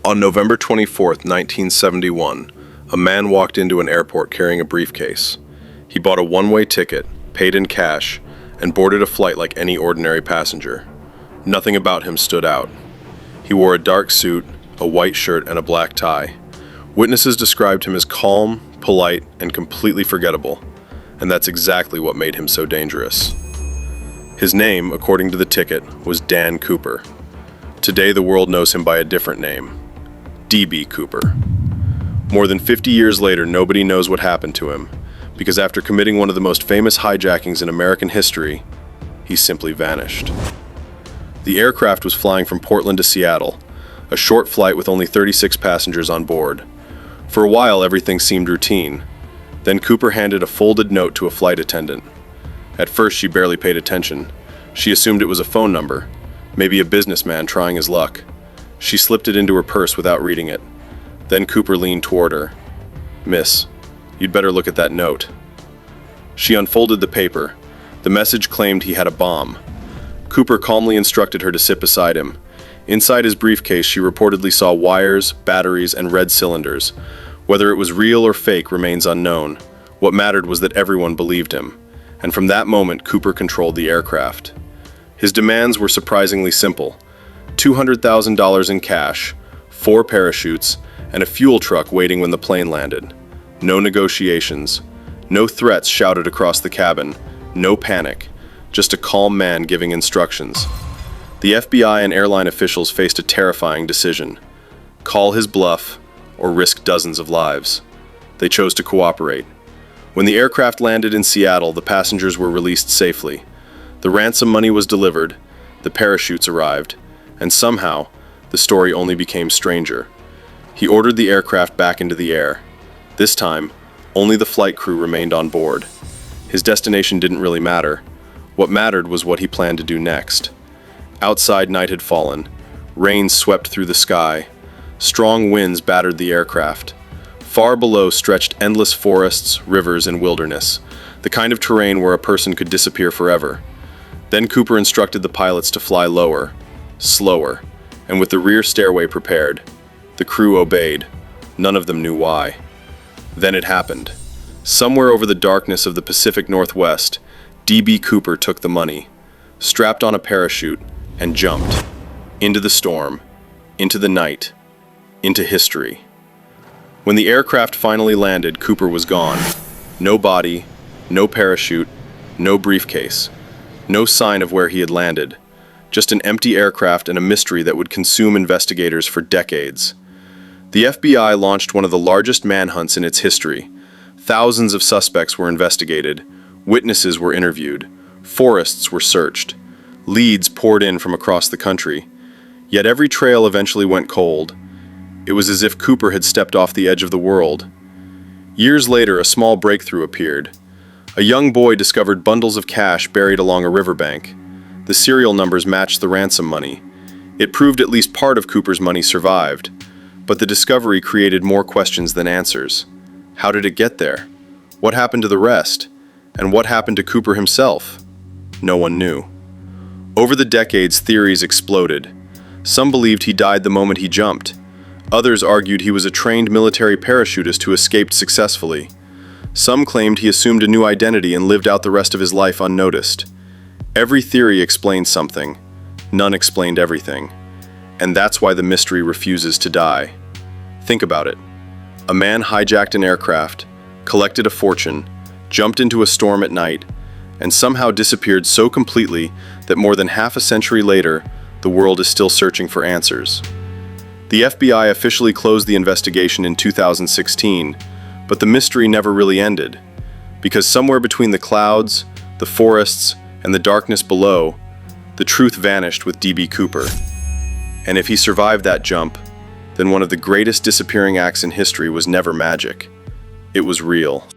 On November 24, 1971, a man walked into an airport carrying a briefcase. He bought a one-way ticket, paid in cash, and boarded a flight like any ordinary passenger. Nothing about him stood out. He wore a dark suit, a white shirt, and a black tie. Witnesses described him as calm, polite, and completely forgettable, and that's exactly what made him so dangerous. His name, according to the ticket, was Dan Cooper. Today, the world knows him by a different name, DB Cooper. More than 50 years later, nobody knows what happened to him, because after committing one of the most famous hijackings in American history, he simply vanished. The aircraft was flying from Portland to Seattle, a short flight with only 36 passengers on board. For a while, everything seemed routine. Then Cooper handed a folded note to a flight attendant. At first, she barely paid attention. She assumed it was a phone number, maybe a businessman trying his luck. She slipped it into her purse without reading it. Then Cooper leaned toward her. "Miss, you'd better look at that note." She unfolded the paper. The message claimed he had a bomb. Cooper calmly instructed her to sit beside him. Inside his briefcase, she reportedly saw wires, batteries, and red cylinders. Whether it was real or fake remains unknown. What mattered was that everyone believed him. And from that moment, Cooper controlled the aircraft. His demands were surprisingly simple: $200,000 in cash, 4 parachutes, and a fuel truck waiting when the plane landed. No negotiations. No threats shouted across the cabin. No panic. Just a calm man giving instructions. The FBI and airline officials faced a terrifying decision: call his bluff or risk dozens of lives. They chose to cooperate. When the aircraft landed in Seattle, the passengers were released safely. The ransom money was delivered, the parachutes arrived, and somehow, the story only became stranger. He ordered the aircraft back into the air. This time, only the flight crew remained on board. His destination didn't really matter. What mattered was what he planned to do next. Outside, night had fallen. Rain swept through the sky. Strong winds battered the aircraft. Far below stretched endless forests, rivers, and wilderness, the kind of terrain where a person could disappear forever. Then Cooper instructed the pilots to fly lower, slower, and with the rear stairway prepared. The crew obeyed. None of them knew why. Then it happened. Somewhere over the darkness of the Pacific Northwest, DB Cooper took the money, strapped on a parachute, and jumped. Into the storm, into the night, into history. When the aircraft finally landed, Cooper was gone. No body, no parachute, no briefcase, no sign of where he had landed. Just an empty aircraft and a mystery that would consume investigators for decades. The FBI launched one of the largest manhunts in its history. Thousands of suspects were investigated, witnesses were interviewed, forests were searched, leads poured in from across the country. Yet every trail eventually went cold. It was as if Cooper had stepped off the edge of the world. Years later, a small breakthrough appeared. A young boy discovered bundles of cash buried along a riverbank. The serial numbers matched the ransom money. It proved at least part of Cooper's money survived. But the discovery created more questions than answers. How did it get there? What happened to the rest? And what happened to Cooper himself? No one knew. Over the decades, theories exploded. Some believed he died the moment he jumped. Others argued he was a trained military parachutist who escaped successfully. Some claimed he assumed a new identity and lived out the rest of his life unnoticed. Every theory explained something. None explained everything. And that's why the mystery refuses to die. Think about it. A man hijacked an aircraft, collected a fortune, jumped into a storm at night, and somehow disappeared so completely that more than half a century later, the world is still searching for answers. The FBI officially closed the investigation in 2016, but the mystery never really ended, because somewhere between the clouds, the forests, and the darkness below, the truth vanished with DB Cooper. And if he survived that jump, then one of the greatest disappearing acts in history was never magic. It was real.